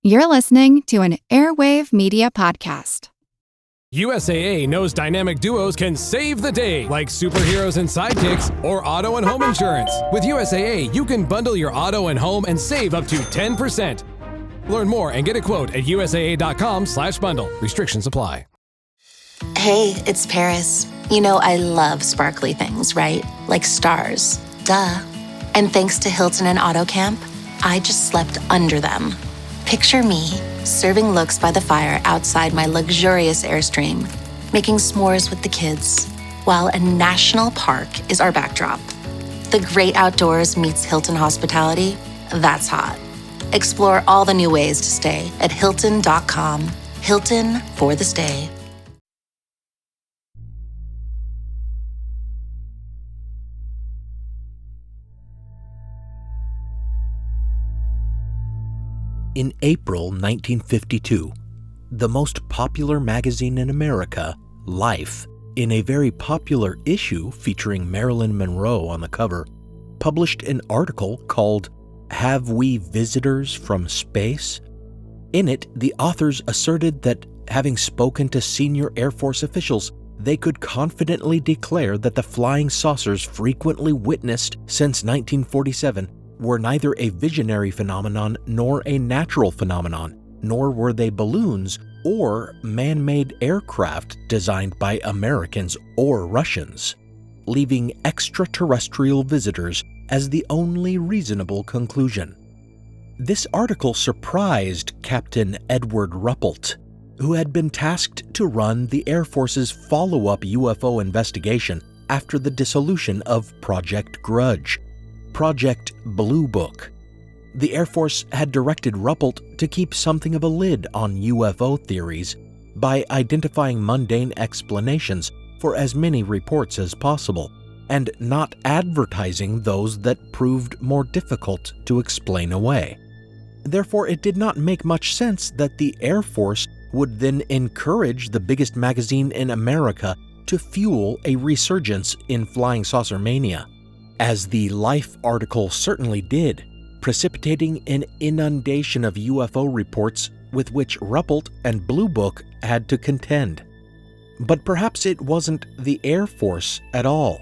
You're listening to an Airwave Media Podcast. USAA knows dynamic duos can save the day, like superheroes and sidekicks or auto and home insurance. With USAA, you can bundle your auto and home and save up to 10%. Learn more and get a quote at usaa.com/bundle. Restrictions apply. Hey, it's Paris. You know I love sparkly things, right? Like stars. Duh. And thanks to Hilton and Auto Camp, I just slept under them. Picture me, serving looks by the fire outside my luxurious Airstream, making s'mores with the kids, while a national park is our backdrop. The great outdoors meets Hilton hospitality. That's hot. Explore all the new ways to stay at Hilton.com. Hilton for the stay. In April 1952, the most popular magazine in America, Life, in a very popular issue featuring Marilyn Monroe on the cover, published an article called "Have We Visitors from Space?" In it, the authors asserted that, having spoken to senior Air Force officials, they could confidently declare that the flying saucers frequently witnessed since 1947 were neither a visionary phenomenon nor a natural phenomenon, nor were they balloons or man-made aircraft designed by Americans or Russians, leaving extraterrestrial visitors as the only reasonable conclusion. This article surprised Captain Edward Ruppelt, who had been tasked to run the Air Force's follow-up UFO investigation after the dissolution of Project Grudge, Project Blue Book. The Air Force had directed Ruppelt to keep something of a lid on UFO theories by identifying mundane explanations for as many reports as possible, and not advertising those that proved more difficult to explain away. Therefore, it did not make much sense that the Air Force would then encourage the biggest magazine in America to fuel a resurgence in flying saucer mania, as the Life article certainly did, precipitating an inundation of UFO reports with which Ruppelt and Blue Book had to contend. But perhaps it wasn't the Air Force at all,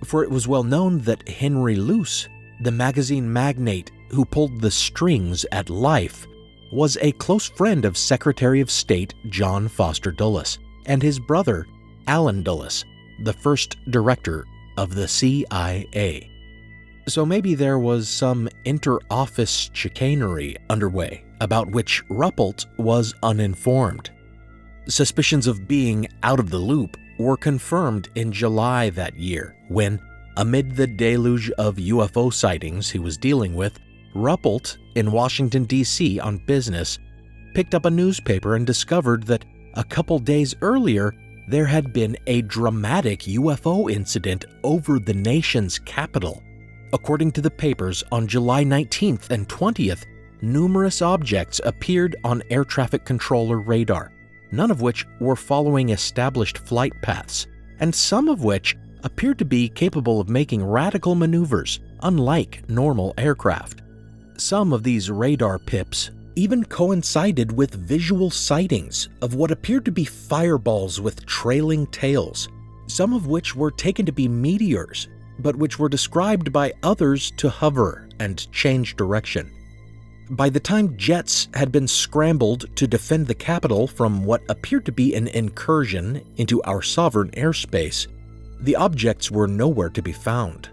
for it was well known that Henry Luce, the magazine magnate who pulled the strings at Life, was a close friend of Secretary of State John Foster Dulles and his brother Allen Dulles, the first director of the CIA. So maybe there was some inter-office chicanery underway about which Ruppelt was uninformed. Suspicions of being out of the loop were confirmed in July that year when, amid the deluge of UFO sightings he was dealing with, Ruppelt, in Washington, D.C. on business, picked up a newspaper and discovered that a couple days earlier there had been a dramatic UFO incident over the nation's capital. According to the papers, on July 19th and 20th, numerous objects appeared on air traffic controller radar, none of which were following established flight paths, and some of which appeared to be capable of making radical maneuvers, unlike normal aircraft. Some of these radar pips even coincided with visual sightings of what appeared to be fireballs with trailing tails, some of which were taken to be meteors, but which were described by others to hover and change direction. By the time jets had been scrambled to defend the capital from what appeared to be an incursion into our sovereign airspace, the objects were nowhere to be found.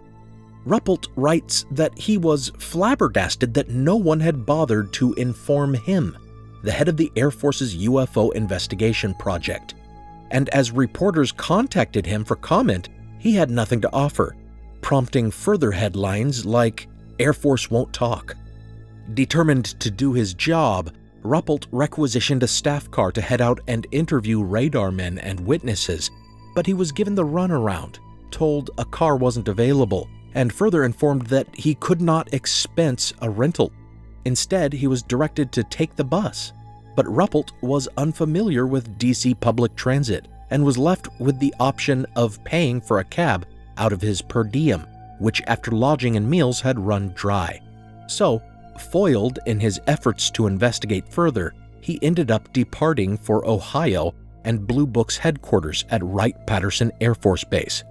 Ruppelt writes that he was flabbergasted that no one had bothered to inform him, the head of the Air Force's UFO investigation project, and as reporters contacted him for comment, he had nothing to offer, prompting further headlines like "Air Force Won't Talk." Determined to do his job, Ruppelt requisitioned a staff car to head out and interview radarmen and witnesses, but he was given the runaround, told a car wasn't available, and further informed that he could not expense a rental. Instead, he was directed to take the bus. But Ruppelt was unfamiliar with DC public transit and was left with the option of paying for a cab out of his per diem, which after lodging and meals had run dry. So, foiled in his efforts to investigate further, he ended up departing for Ohio and Blue Book's headquarters at Wright-Patterson Air Force Base.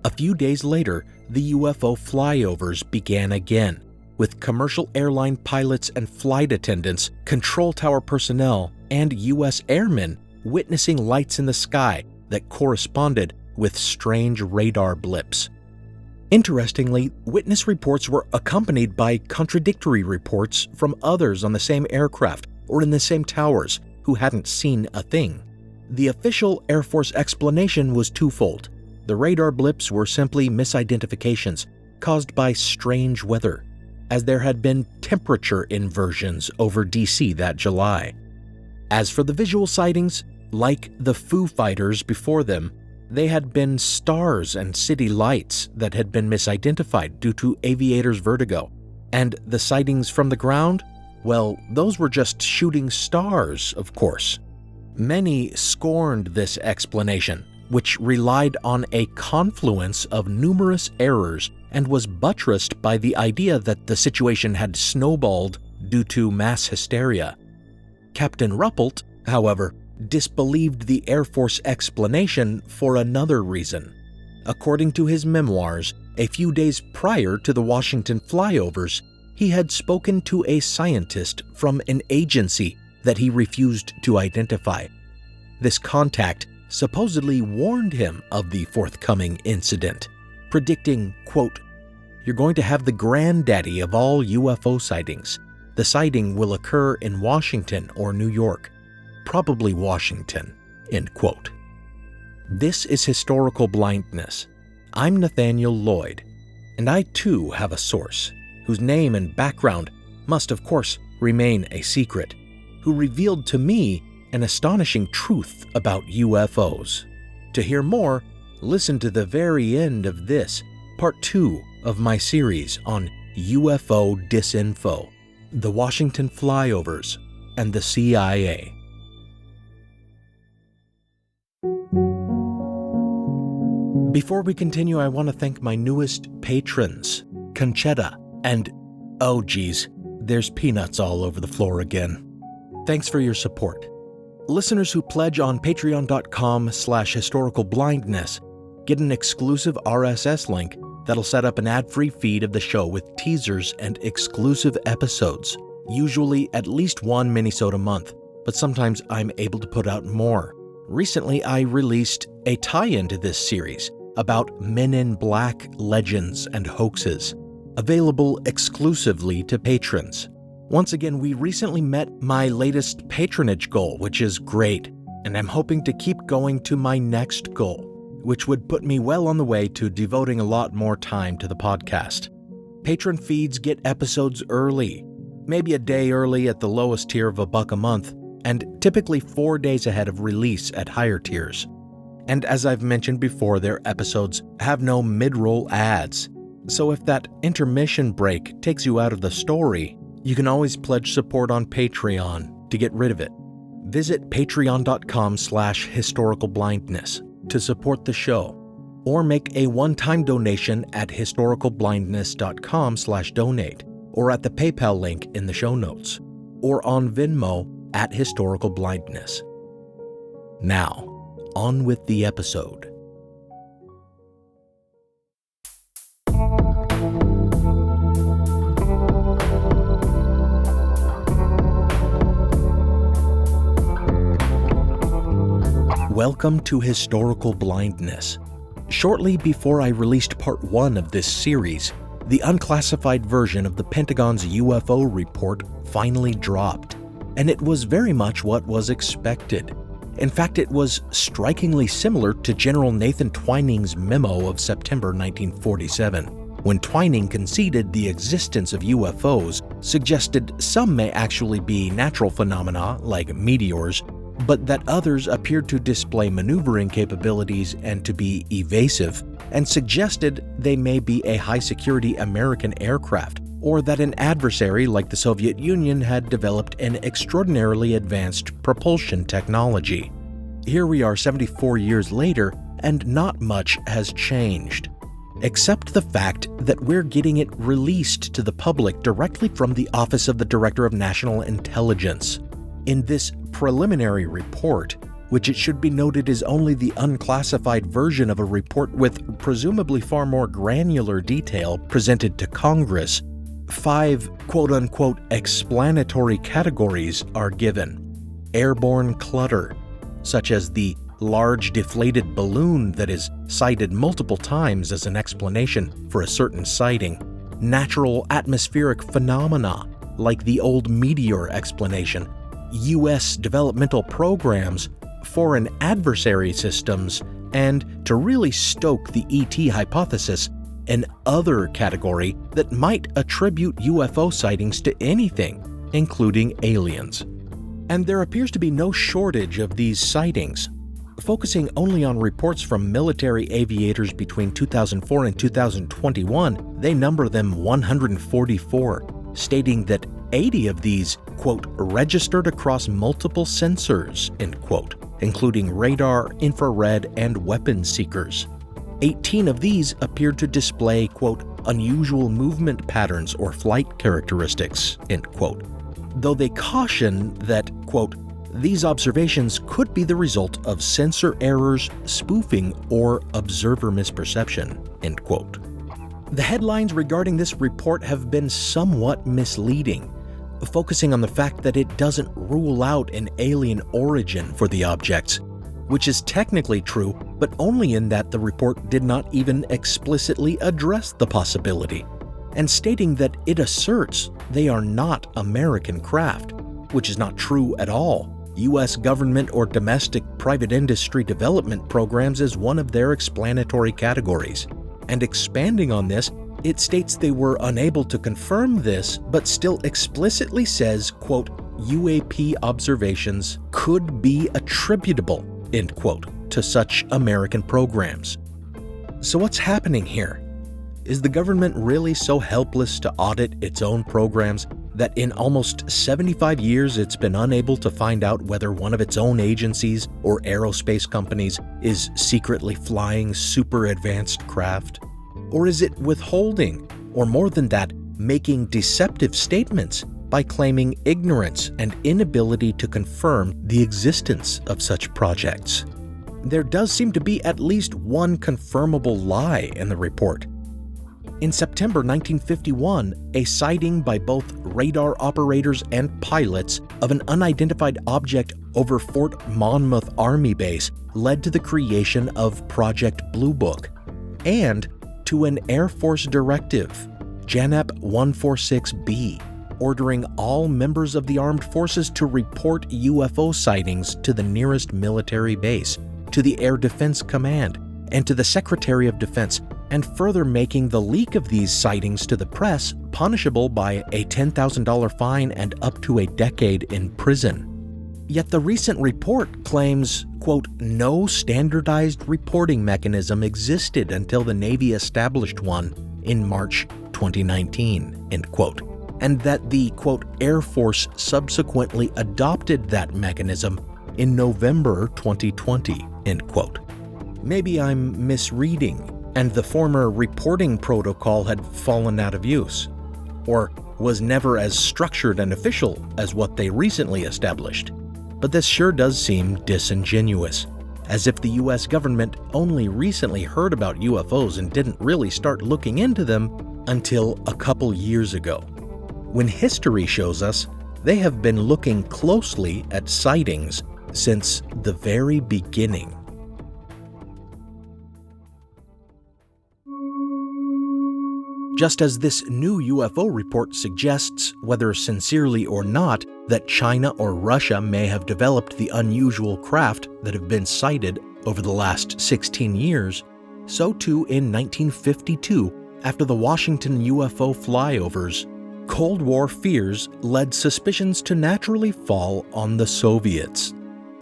A few days later, the UFO flyovers began again, with commercial airline pilots and flight attendants, control tower personnel, and U.S. airmen witnessing lights in the sky that corresponded with strange radar blips. Interestingly, witness reports were accompanied by contradictory reports from others on the same aircraft or in the same towers who hadn't seen a thing. The official Air Force explanation was twofold. The radar blips were simply misidentifications caused by strange weather, as there had been temperature inversions over D.C. that July. As for the visual sightings, like the Foo Fighters before them, they had been stars and city lights that had been misidentified due to aviators' vertigo. And the sightings from the ground? Well, those were just shooting stars, of course. Many scorned this explanation, which relied on a confluence of numerous errors and was buttressed by the idea that the situation had snowballed due to mass hysteria. Captain Ruppelt, however, disbelieved the Air Force explanation for another reason. According to his memoirs, a few days prior to the Washington flyovers, he had spoken to a scientist from an agency that he refused to identify. This contact supposedly warned him of the forthcoming incident, predicting, quote, "You're going to have the granddaddy of all UFO sightings. The sighting will occur in Washington or New York. Probably Washington," end quote. This is Historical Blindness. I'm Nathaniel Lloyd, and I too have a source, whose name and background must of course remain a secret, who revealed to me an astonishing truth about UFOs. To hear more, listen to the very end of this, part 2 of my series on UFO Disinfo, the Washington flyovers, and the CIA. Before we continue, I want to thank my newest patrons, Conchetta, and oh geez, there's peanuts all over the floor again. Thanks for your support. Listeners who pledge on patreon.com/historicalblindness get an exclusive RSS link that'll set up an ad-free feed of the show with teasers and exclusive episodes, usually at least one minisode a month, but sometimes I'm able to put out more. Recently, I released a tie-in to this series about Men in Black legends and hoaxes, available exclusively to patrons. Once again, we recently met my latest patronage goal, which is great, and I'm hoping to keep going to my next goal, which would put me well on the way to devoting a lot more time to the podcast. Patron feeds get episodes early, maybe a day early at the lowest tier of $1 a month, and typically 4 days ahead of release at higher tiers. And as I've mentioned before, their episodes have no mid-roll ads, so if that intermission break takes you out of the story, you can always pledge support on Patreon to get rid of it. Visit patreon.com/historicalblindness to support the show, or make a one-time donation at historicalblindness.com/donate, or at the PayPal link in the show notes, or on Venmo at historicalblindness. Now, on with the episode. Welcome to Historical Blindness. Shortly before I released part 1 of this series, the unclassified version of the Pentagon's UFO report finally dropped, and it was very much what was expected. In fact, it was strikingly similar to General Nathan Twining's memo of September 1947, when Twining conceded the existence of UFOs, suggested some may actually be natural phenomena like meteors, but that others appeared to display maneuvering capabilities and to be evasive, and suggested they may be a high-security American aircraft, or that an adversary like the Soviet Union had developed an extraordinarily advanced propulsion technology. Here we are 74 years later, and not much has changed. except the fact that we're getting it released to the public directly from the Office of the Director of National Intelligence. In this preliminary report, which it should be noted is only the unclassified version of a report with presumably far more granular detail presented to Congress, 5 quote-unquote explanatory categories are given. Airborne clutter, such as the large deflated balloon that is cited multiple times as an explanation for a certain sighting. Natural atmospheric phenomena, like the old meteor explanation. U.S. developmental programs, foreign adversary systems, and, to really stoke the ET hypothesis, an other category that might attribute UFO sightings to anything, including aliens. And there appears to be no shortage of these sightings. Focusing only on reports from military aviators between 2004 and 2021, they number them 144, stating that 80 of these, quote, registered across multiple sensors, end quote, including radar, infrared, and weapon seekers. 18 of these appeared to display, quote, unusual movement patterns or flight characteristics, end quote, though they caution that, quote, these observations could be the result of sensor errors, spoofing, or observer misperception, end quote. The headlines regarding this report have been somewhat misleading, focusing on the fact that it doesn't rule out an alien origin for the objects, which is technically true, but only in that the report did not even explicitly address the possibility, and stating that it asserts they are not American craft, which is not true at all. U.S. government or domestic private industry development programs is one of their explanatory categories. And expanding on this, it states they were unable to confirm this, but still explicitly says, quote, UAP observations could be attributable, end quote, to such American programs. So what's happening here? Is the government really so helpless to audit its own programs that in almost 75 years it's been unable to find out whether one of its own agencies or aerospace companies is secretly flying super advanced craft? Or is it withholding, or more than that, making deceptive statements by claiming ignorance and inability to confirm the existence of such projects? There does seem to be at least one confirmable lie in the report. In September 1951, a sighting by both radar operators and pilots of an unidentified object over Fort Monmouth Army Base led to the creation of Project Blue Book, and to an Air Force directive, JANAP 146B, ordering all members of the armed forces to report UFO sightings to the nearest military base, to the Air Defense Command, and to the Secretary of Defense, and further making the leak of these sightings to the press punishable by a $10,000 fine and up to a decade in prison. Yet the recent report claims, quote, no standardized reporting mechanism existed until the Navy established one in March 2019, end quote, and that the, quote, Air Force subsequently adopted that mechanism in November 2020, end quote. Maybe I'm misreading, and the former reporting protocol had fallen out of use, or was never as structured and official as what they recently established. But this sure does seem disingenuous, as if the US government only recently heard about UFOs and didn't really start looking into them until a couple years ago, when history shows us they have been looking closely at sightings since the very beginning. Just as this new UFO report suggests, whether sincerely or not, that China or Russia may have developed the unusual craft that have been sighted over the last 16 years, so too in 1952, after the Washington UFO flyovers, Cold War fears led suspicions to naturally fall on the Soviets.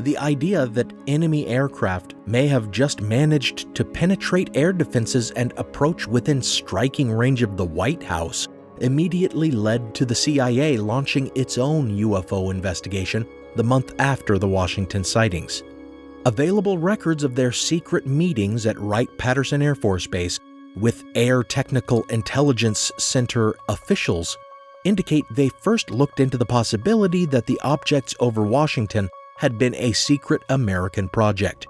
The idea that enemy aircraft may have just managed to penetrate air defenses and approach within striking range of the White House immediately led to the CIA launching its own UFO investigation the month after the Washington sightings. Available records of their secret meetings at Wright-Patterson Air Force Base with Air Technical Intelligence Center officials indicate they first looked into the possibility that the objects over Washington had been a secret American project.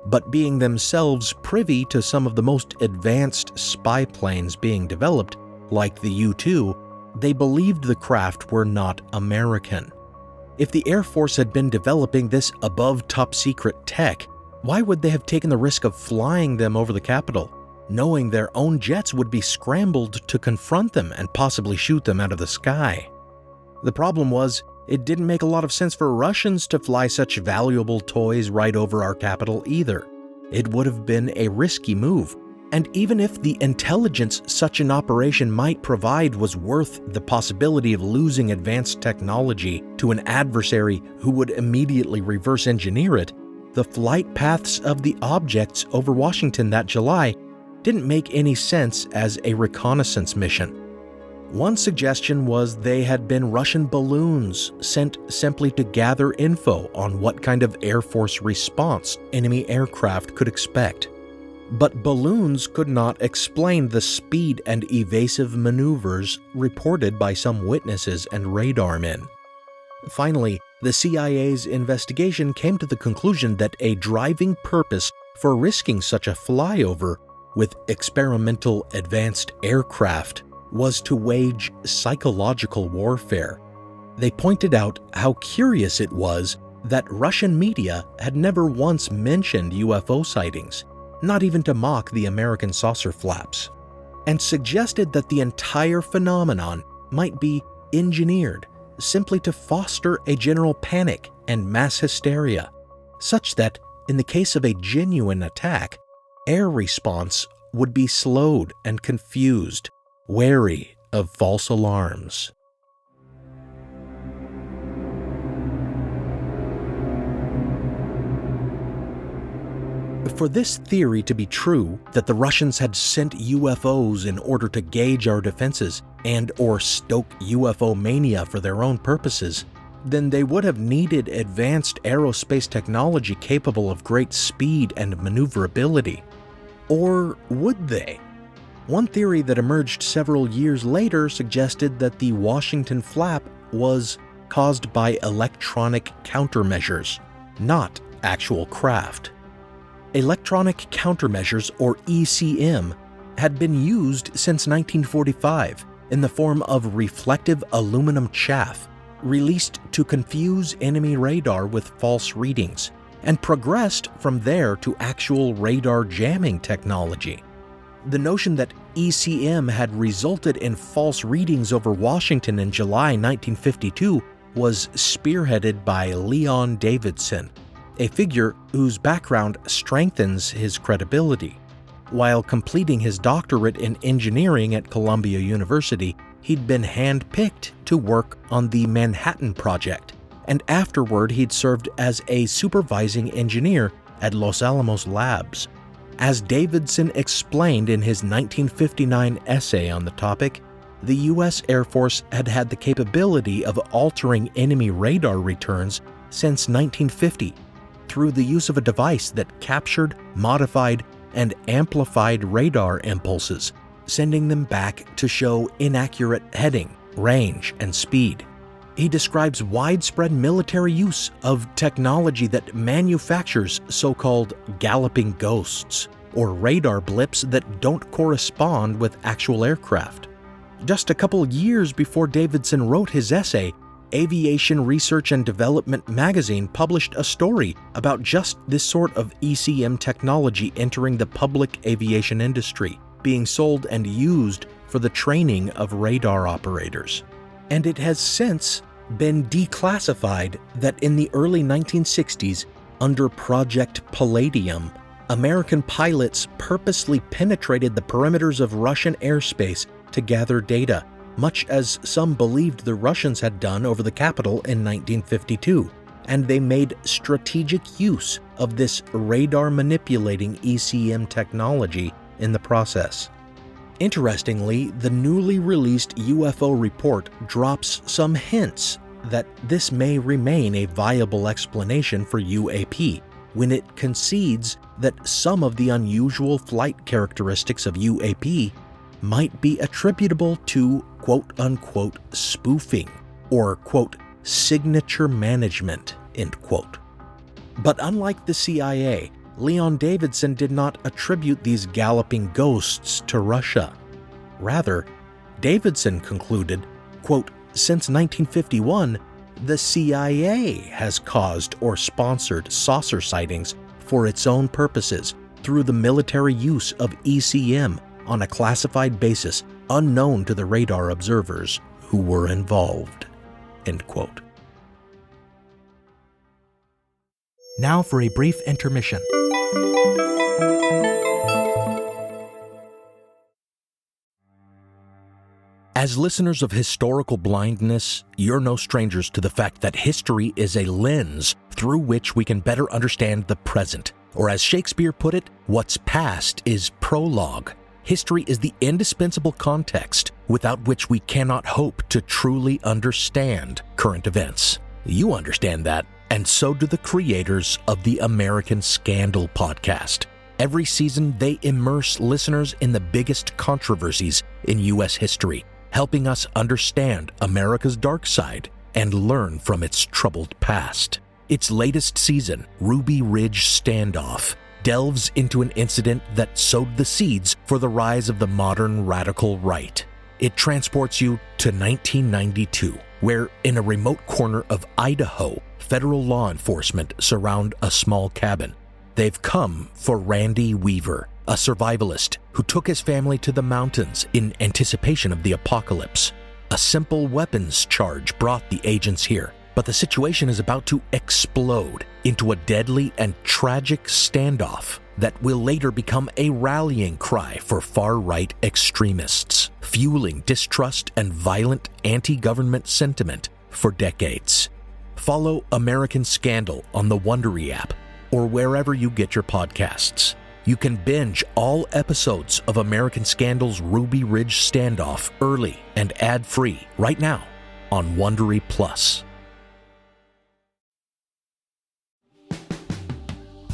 But being themselves privy to some of the most advanced spy planes being developed, like the U-2, they believed the craft were not American. If the Air Force had been developing this above top-secret tech, why would they have taken the risk of flying them over the Capitol, knowing their own jets would be scrambled to confront them and possibly shoot them out of the sky? The problem was, it didn't make a lot of sense for Russians to fly such valuable toys right over our capital either. It would have been a risky move, and even if the intelligence such an operation might provide was worth the possibility of losing advanced technology to an adversary who would immediately reverse engineer it, the flight paths of the objects over Washington that July didn't make any sense as a reconnaissance mission. One suggestion was they had been Russian balloons sent simply to gather info on what kind of Air Force response enemy aircraft could expect. But balloons could not explain the speed and evasive maneuvers reported by some witnesses and radar men. Finally, the CIA's investigation came to the conclusion that a driving purpose for risking such a flyover with experimental advanced aircraft was to wage psychological warfare. They pointed out how curious it was that Russian media had never once mentioned UFO sightings, not even to mock the American saucer flaps, and suggested that the entire phenomenon might be engineered simply to foster a general panic and mass hysteria, such that, in the case of a genuine attack, air response would be slowed and confused, wary of false alarms. For this theory to be true, that the Russians had sent UFOs in order to gauge our defenses and/or stoke UFO mania for their own purposes, then they would have needed advanced aerospace technology capable of great speed and maneuverability. Or would they? One theory that emerged several years later suggested that the Washington flap was caused by electronic countermeasures, not actual craft. Electronic countermeasures, or ECM, had been used since 1945 in the form of reflective aluminum chaff released to confuse enemy radar with false readings, and progressed from there to actual radar jamming technology. The notion that ECM had resulted in false readings over Washington in July 1952 was spearheaded by Leon Davidson, a figure whose background strengthens his credibility. While completing his doctorate in engineering at Columbia University, he'd been handpicked to work on the Manhattan Project, and afterward he'd served as a supervising engineer at Los Alamos Labs. As Davidson explained in his 1959 essay on the topic, the U.S. Air Force had had the capability of altering enemy radar returns since 1950 through the use of a device that captured, modified, and amplified radar impulses, sending them back to show inaccurate heading, range, and speed. He describes widespread military use of technology that manufactures so-called galloping ghosts, or radar blips that don't correspond with actual aircraft. Just a couple years before Davidson wrote his essay, Aviation Research and Development magazine published a story about just this sort of ECM technology entering the public aviation industry, being sold and used for the training of radar operators. And it has since been declassified that in the early 1960s, under Project Palladium, American pilots purposely penetrated the perimeters of Russian airspace to gather data, much as some believed the Russians had done over the Capitol in 1952, and they made strategic use of this radar-manipulating ECM technology in the process. Interestingly, the newly released UFO report drops some hints that this may remain a viable explanation for UAP, when it concedes that some of the unusual flight characteristics of UAP might be attributable to quote-unquote spoofing or quote signature management, end quote. But unlike the CIA, Leon Davidson did not attribute these galloping ghosts to Russia. Rather, Davidson concluded, quote, since 1951, the CIA has caused or sponsored saucer sightings for its own purposes through the military use of ECM on a classified basis unknown to the radar observers who were involved, end quote. Now for a brief intermission. As listeners of Historical Blindness, you're no strangers to the fact that history is a lens through which we can better understand the present. Or as Shakespeare put it, what's past is prologue. History is the indispensable context without which we cannot hope to truly understand current events. You understand that, and so do the creators of the American Scandal podcast. Every season, they immerse listeners in the biggest controversies in U.S. history, helping us understand America's dark side and learn from its troubled past. Its latest season, Ruby Ridge Standoff, delves into an incident that sowed the seeds for the rise of the modern radical right. It transports you to 1992, where in a remote corner of Idaho, federal law enforcement surround a small cabin. They've come for Randy Weaver, a survivalist who took his family to the mountains in anticipation of the apocalypse. A simple weapons charge brought the agents here, but the situation is about to explode into a deadly and tragic standoff that will later become a rallying cry for far-right extremists, fueling distrust and violent anti-government sentiment for decades. Follow American Scandal on the Wondery app or wherever you get your podcasts. You can binge all episodes of American Scandal's Ruby Ridge Standoff early and ad-free right now on Wondery Plus.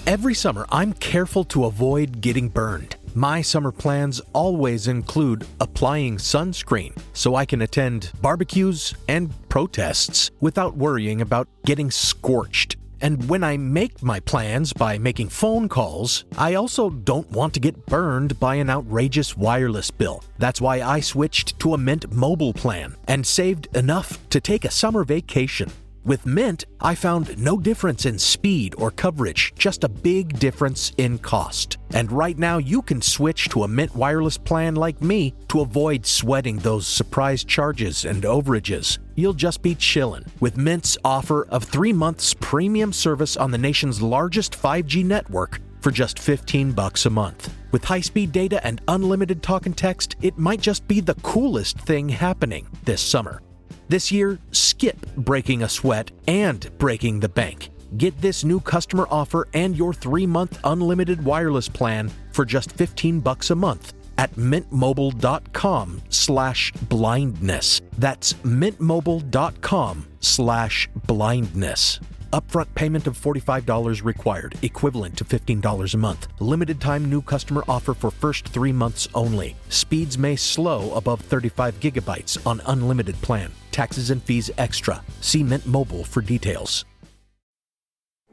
Every summer, I'm careful to avoid getting burned. My summer plans always include applying sunscreen so I can attend barbecues and protests without worrying about getting scorched. And when I make my plans by making phone calls, I also don't want to get burned by an outrageous wireless bill. That's why I switched to a Mint Mobile plan and saved enough to take a summer vacation. With Mint, I found no difference in speed or coverage, just a big difference in cost. And right now, you can switch to a Mint wireless plan like me to avoid sweating those surprise charges and overages. You'll just be chillin' with Mint's offer of 3 months premium service on the nation's largest 5G network for just $15 a month. With high-speed data and unlimited talk and text, it might just be the coolest thing happening this summer. This year, skip breaking a sweat and breaking the bank. Get this new customer offer and your 3-month unlimited wireless plan for just $15 a month at mintmobile.com/blindness. That's mintmobile.com/blindness. Upfront payment of $45 required, equivalent to $15 a month. Limited time new customer offer for first 3 months only. Speeds may slow above 35 gigabytes on unlimited plan. Taxes and fees extra. See Mint Mobile for details.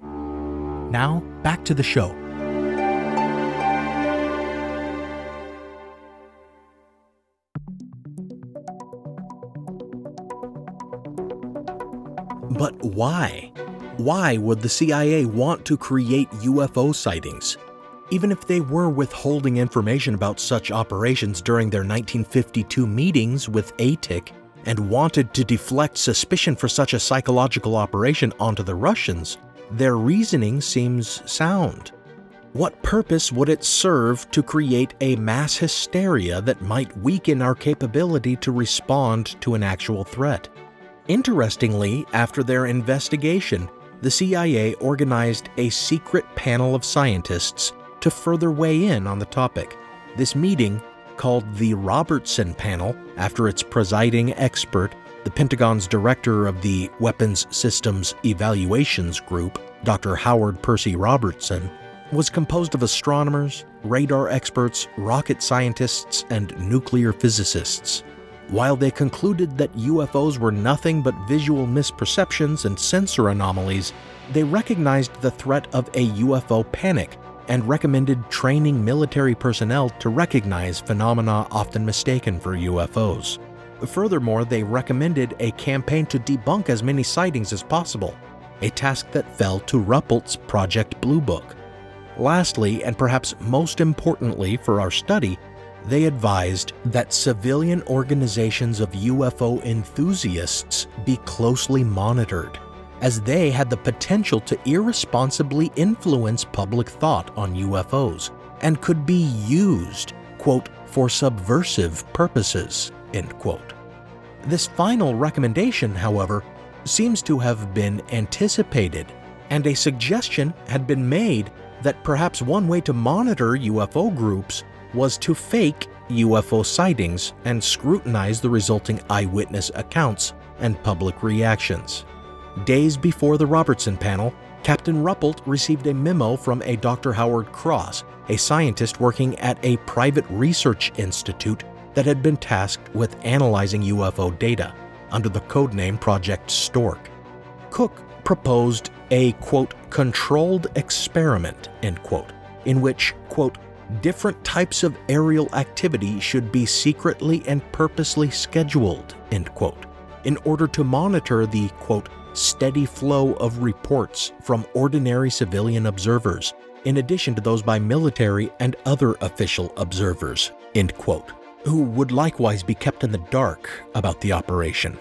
Now, back to the show. But why? Why would the CIA want to create UFO sightings? Even if they were withholding information about such operations during their 1952 meetings with ATIC and wanted to deflect suspicion for such a psychological operation onto the Russians, their reasoning seems sound. What purpose would it serve to create a mass hysteria that might weaken our capability to respond to an actual threat? Interestingly, after their investigation, the CIA organized a secret panel of scientists to further weigh in on the topic. This meeting, called the Robertson Panel, after its presiding expert, The Pentagon's director of the Weapons Systems Evaluations Group, Dr. Howard Percy Robertson, was composed of astronomers, radar experts, rocket scientists, and nuclear physicists. While they concluded that UFOs were nothing but visual misperceptions and sensor anomalies, they recognized the threat of a UFO panic and recommended training military personnel to recognize phenomena often mistaken for UFOs. Furthermore, they recommended a campaign to debunk as many sightings as possible, a task that fell to Ruppelt's Project Blue Book. Lastly, and perhaps most importantly for our study, they advised that civilian organizations of UFO enthusiasts be closely monitored, as they had the potential to irresponsibly influence public thought on UFOs and could be used, quote, for subversive purposes, end quote. This final recommendation, however, seems to have been anticipated, and a suggestion had been made that perhaps one way to monitor UFO groups was to fake UFO sightings and scrutinize the resulting eyewitness accounts and public reactions. Days before the Robertson panel, Captain Ruppelt received a memo from a Dr. Howard Cross, a scientist working at a private research institute that had been tasked with analyzing UFO data under the codename Project Stork. Cook proposed a, quote, controlled experiment, end quote, in which, quote, different types of aerial activity should be secretly and purposely scheduled, end quote, in order to monitor the, quote, steady flow of reports from ordinary civilian observers, in addition to those by military and other official observers, end quote, who would likewise be kept in the dark about the operation.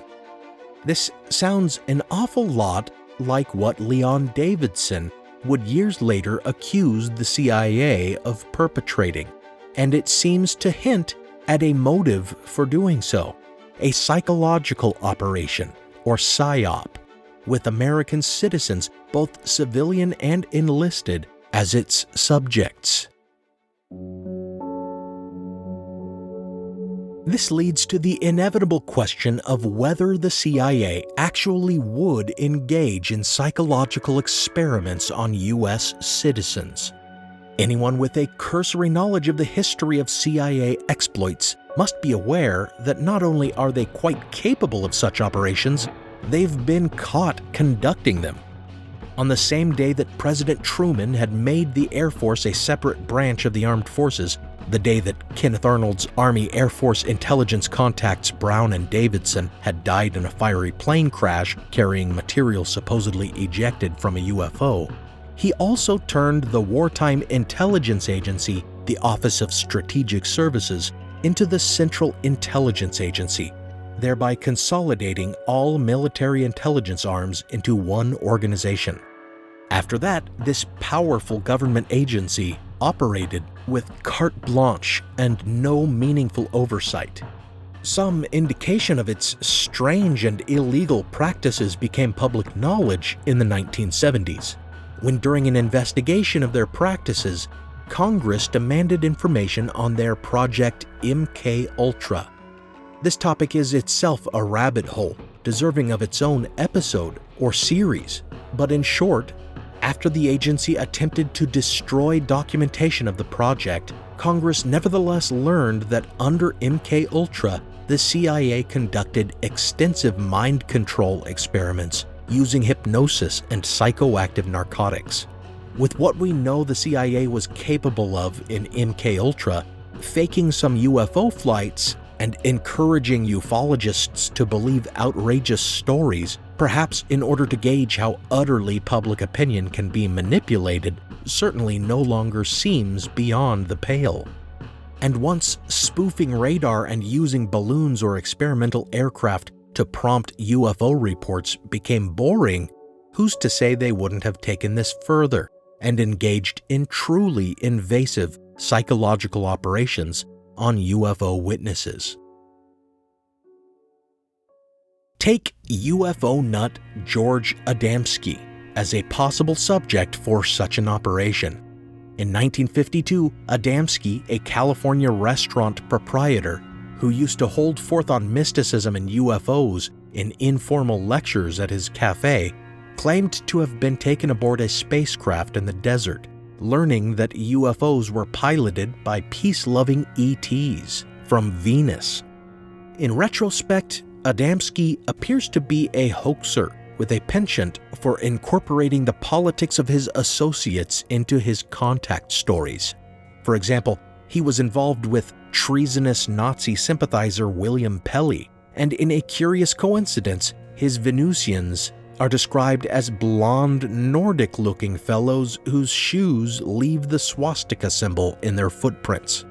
This sounds an awful lot like what Leon Davidson would years later accuse the CIA of perpetrating, and it seems to hint at a motive for doing so, a psychological operation, or PSYOP, with American citizens, both civilian and enlisted, as its subjects. This leads to the inevitable question of whether the CIA actually would engage in psychological experiments on U.S. citizens. Anyone with a cursory knowledge of the history of CIA exploits must be aware that not only are they quite capable of such operations, they've been caught conducting them. On the same day that President Truman had made the Air Force a separate branch of the armed forces, the day that Kenneth Arnold's Army Air Force intelligence contacts Brown and Davidson had died in a fiery plane crash carrying material supposedly ejected from a UFO, he also turned the wartime intelligence agency, the Office of Strategic Services, into the Central Intelligence Agency, thereby consolidating all military intelligence arms into one organization. After that, this powerful government agency operated with carte blanche and no meaningful oversight. Some indication of its strange and illegal practices became public knowledge in the 1970s, when during an investigation of their practices, Congress demanded information on their Project MK Ultra. This topic is itself a rabbit hole, deserving of its own episode or series, but in short, after the agency attempted to destroy documentation of the project, Congress nevertheless learned that under MK Ultra, the CIA conducted extensive mind control experiments using hypnosis and psychoactive narcotics. With what we know the CIA was capable of in MK Ultra, faking some UFO flights and encouraging ufologists to believe outrageous stories, perhaps in order to gauge how utterly public opinion can be manipulated, certainly no longer seems beyond the pale. And once spoofing radar and using balloons or experimental aircraft to prompt UFO reports became boring, who's to say they wouldn't have taken this further and engaged in truly invasive psychological operations on UFO witnesses? Take UFO nut George Adamski as a possible subject for such an operation. In 1952, Adamski, a California restaurant proprietor who used to hold forth on mysticism and UFOs in informal lectures at his cafe, claimed to have been taken aboard a spacecraft in the desert, learning that UFOs were piloted by peace-loving ETs from Venus. In retrospect, Adamski appears to be a hoaxer with a penchant for incorporating the politics of his associates into his contact stories. For example, he was involved with treasonous Nazi sympathizer William Pelly, and in a curious coincidence, his Venusians are described as blonde Nordic-looking fellows whose shoes leave the swastika symbol in their footprints.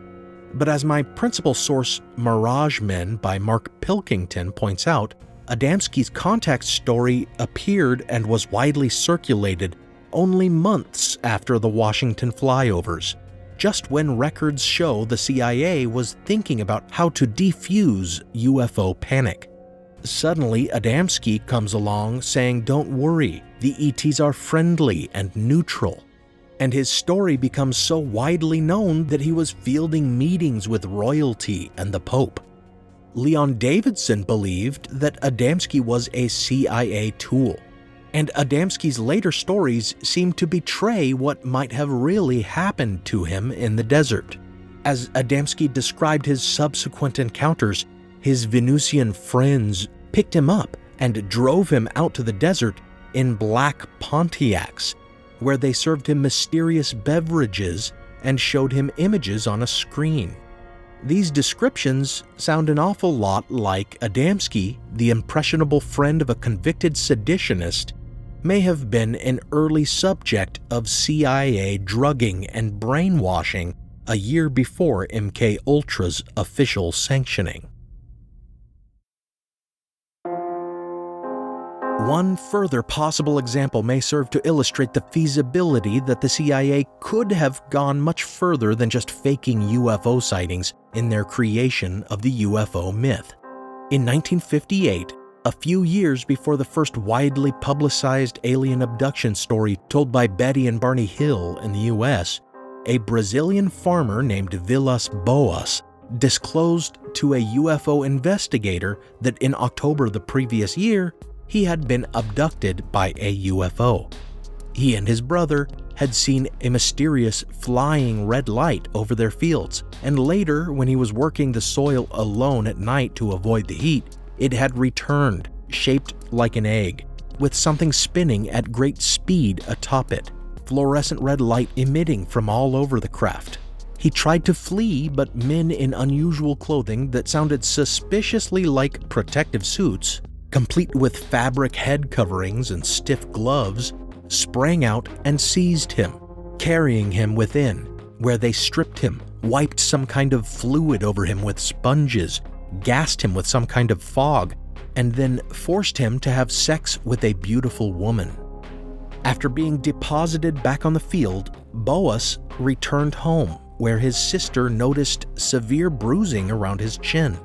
But as my principal source, Mirage Men by Mark Pilkington, points out, Adamski's contact story appeared and was widely circulated only months after the Washington flyovers, just when records show the CIA was thinking about how to defuse UFO panic. Suddenly, Adamski comes along saying, "Don't worry, the ETs are friendly and neutral." And his story becomes so widely known that he was fielding meetings with royalty and the Pope. Leon Davidson believed that Adamski was a CIA tool, and Adamski's later stories seem to betray what might have really happened to him in the desert. As Adamski described his subsequent encounters, his Venusian friends picked him up and drove him out to the desert in black Pontiacs, where they served him mysterious beverages and showed him images on a screen. These descriptions sound an awful lot like Adamski, the impressionable friend of a convicted seditionist, may have been an early subject of CIA drugging and brainwashing a year before MKUltra's official sanctioning. One further possible example may serve to illustrate the feasibility that the CIA could have gone much further than just faking UFO sightings in their creation of the UFO myth. In 1958, a few years before the first widely publicized alien abduction story told by Betty and Barney Hill in the US, a Brazilian farmer named Vilas Boas disclosed to a UFO investigator that in October the previous year, he had been abducted by a UFO. He and his brother had seen a mysterious flying red light over their fields, and later, when he was working the soil alone at night to avoid the heat, it had returned, shaped like an egg, with something spinning at great speed atop it, fluorescent red light emitting from all over the craft. He tried to flee, but men in unusual clothing that sounded suspiciously like protective suits, complete with fabric head coverings and stiff gloves, sprang out and seized him, carrying him within, where they stripped him, wiped some kind of fluid over him with sponges, gassed him with some kind of fog, and then forced him to have sex with a beautiful woman. After being deposited back on the field, Boas returned home, where his sister noticed severe bruising around his chin.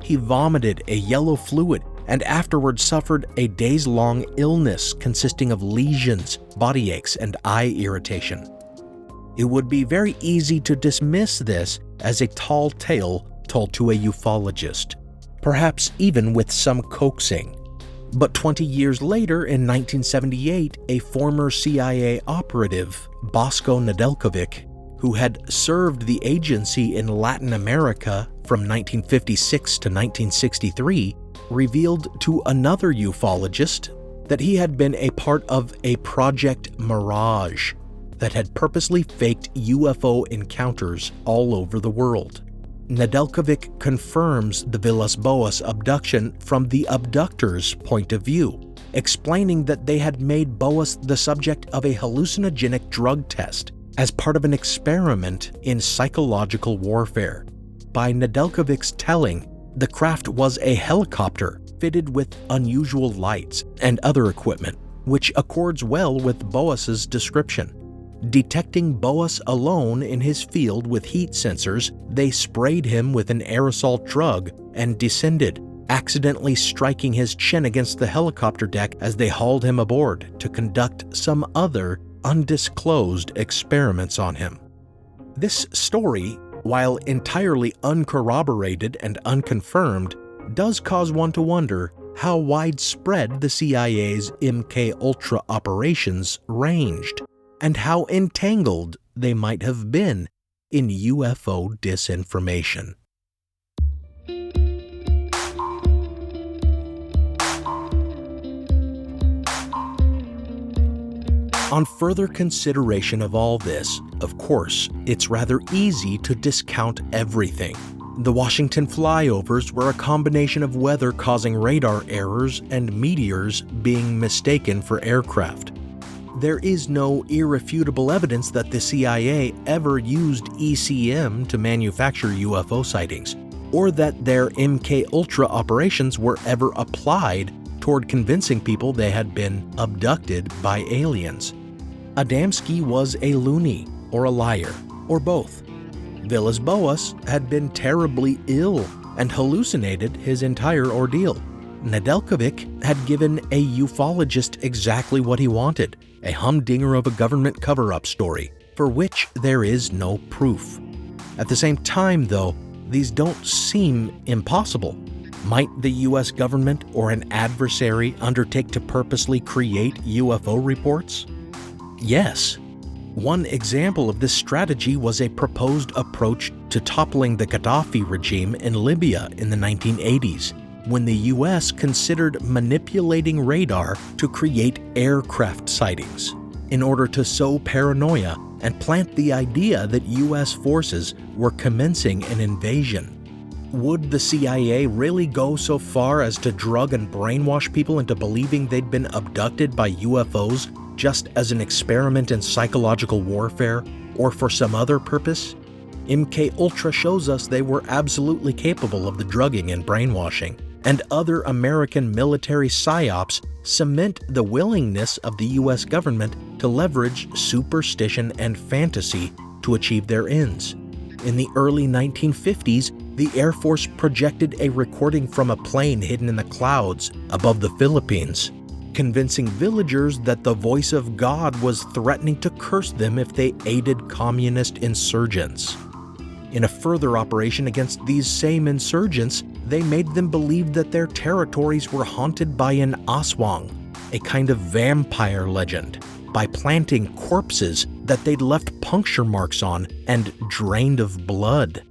He vomited a yellow fluid and afterwards suffered a days-long illness consisting of lesions, body aches, and eye irritation. It would be very easy to dismiss this as a tall tale told to a ufologist, perhaps even with some coaxing. But 20 years later, in 1978, a former CIA operative, Bosko Nedeljkovic, who had served the agency in Latin America from 1956 to 1963, revealed to another ufologist that he had been a part of a Project Mirage that had purposely faked UFO encounters all over the world. Nedeljkovic confirms the Vilas Boas abduction from the abductor's point of view, explaining that they had made Boas the subject of a hallucinogenic drug test as part of an experiment in psychological warfare. By Nedeljkovic's telling, the craft was a helicopter fitted with unusual lights and other equipment, which accords well with Boas's description. Detecting Boas alone in his field with heat sensors, they sprayed him with an aerosol drug and descended, accidentally striking his chin against the helicopter deck as they hauled him aboard to conduct some other undisclosed experiments on him. This story, while entirely uncorroborated and unconfirmed, does cause one to wonder how widespread the CIA's MKUltra operations ranged, and how entangled they might have been in UFO disinformation. On further consideration of all this, of course, it's rather easy to discount everything. The Washington flyovers were a combination of weather causing radar errors and meteors being mistaken for aircraft. There is no irrefutable evidence that the CIA ever used ECM to manufacture UFO sightings, or that their MKUltra operations were ever applied toward convincing people they had been abducted by aliens. Adamski was a loony, or a liar, or both. Villas-Boas had been terribly ill and hallucinated his entire ordeal. Nedeljkovic had given a ufologist exactly what he wanted, a humdinger of a government cover-up story, for which there is no proof. At the same time, though, these don't seem impossible. Might the US government or an adversary undertake to purposely create UFO reports? Yes. One example of this strategy was a proposed approach to toppling the Gaddafi regime in Libya in the 1980s, when the US considered manipulating radar to create aircraft sightings, in order to sow paranoia and plant the idea that US forces were commencing an invasion. Would the CIA really go so far as to drug and brainwash people into believing they'd been abducted by UFOs just as an experiment in psychological warfare, or for some other purpose? MKUltra shows us they were absolutely capable of the drugging and brainwashing, and other American military psyops cement the willingness of the US government to leverage superstition and fantasy to achieve their ends. In the early 1950s, the Air Force projected a recording from a plane hidden in the clouds above the Philippines, convincing villagers that the voice of God was threatening to curse them if they aided communist insurgents. In a further operation against these same insurgents, they made them believe that their territories were haunted by an aswang, a kind of vampire legend, by planting corpses that they'd left puncture marks on and drained of blood.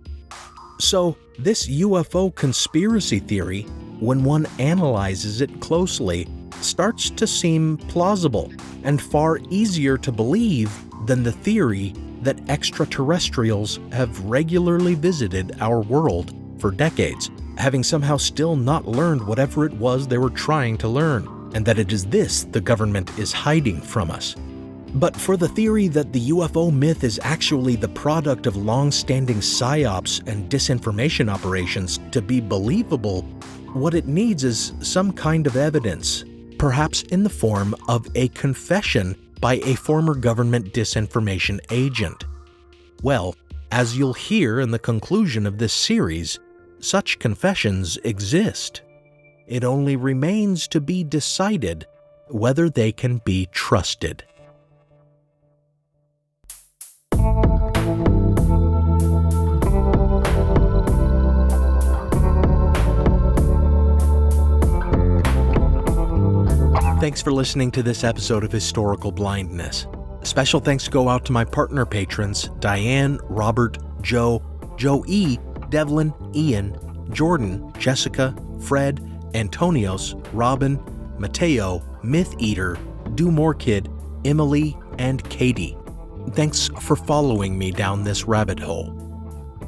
So, this UFO conspiracy theory, when one analyzes it closely, starts to seem plausible and far easier to believe than the theory that extraterrestrials have regularly visited our world for decades, having somehow still not learned whatever it was they were trying to learn, and that it is this the government is hiding from us. But for the theory that the UFO myth is actually the product of long-standing psyops and disinformation operations to be believable, what it needs is some kind of evidence, perhaps in the form of a confession by a former government disinformation agent. Well, as you'll hear in the conclusion of this series, such confessions exist. It only remains to be decided whether they can be trusted. Thanks for listening to this episode of Historical Blindness. Special thanks go out to my partner patrons, Diane, Robert, Joe, Joe E., Devlin, Ian, Jordan, Jessica, Fred, Antonios, Robin, Mateo, Myth Eater, Do More Kid, Emily, and Katie. Thanks for following me down this rabbit hole.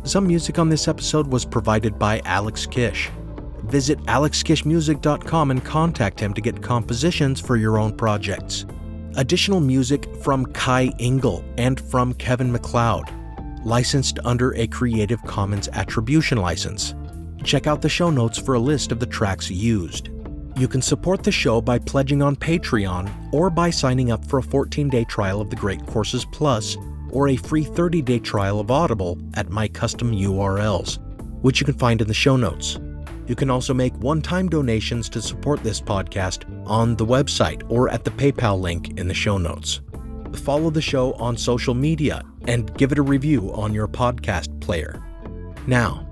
Some music on this episode was provided by Alex Kish. Visit alexkishmusic.com and contact him to get compositions for your own projects. Additional music from Kai Engel and from Kevin MacLeod, licensed under a Creative Commons Attribution license. Check out the show notes for a list of the tracks used. You can support the show by pledging on Patreon or by signing up for a 14-day trial of the Great Courses Plus or a free 30-day trial of Audible at my custom URLs, which you can find in the show notes. You can also make one-time donations to support this podcast on the website or at the PayPal link in the show notes. Follow the show on social media and give it a review on your podcast player. Now,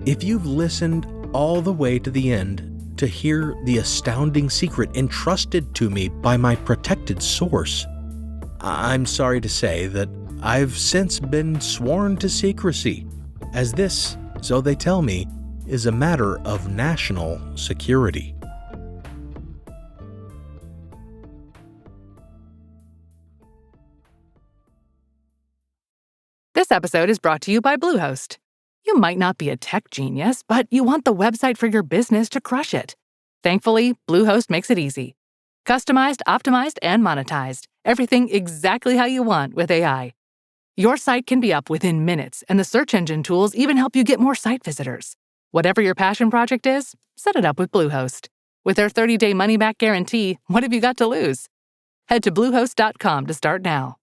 if you've listened all the way to the end to hear the astounding secret entrusted to me by my protected source. I'm sorry to say that I've since been sworn to secrecy, as this, so they tell me, is a matter of national security. This episode is brought to you by Bluehost. You might not be a tech genius, but you want the website for your business to crush it. Thankfully, Bluehost makes it easy. Customized, optimized, and monetized. Everything exactly how you want with AI. Your site can be up within minutes, and the search engine tools even help you get more site visitors. Whatever your passion project is, set it up with Bluehost. With their 30-day money-back guarantee, what have you got to lose? Head to Bluehost.com to start now.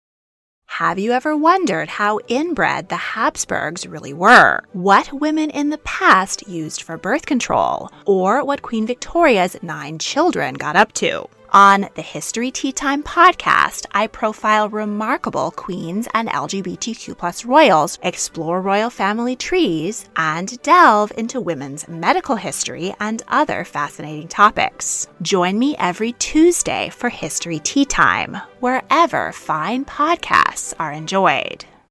Have you ever wondered how inbred the Habsburgs really were? What women in the past used for birth control? Or what Queen Victoria's 9 children got up to? On the History Tea Time podcast, I profile remarkable queens and LGBTQ+ royals, explore royal family trees, and delve into women's medical history and other fascinating topics. Join me every Tuesday for History Tea Time, wherever fine podcasts are enjoyed.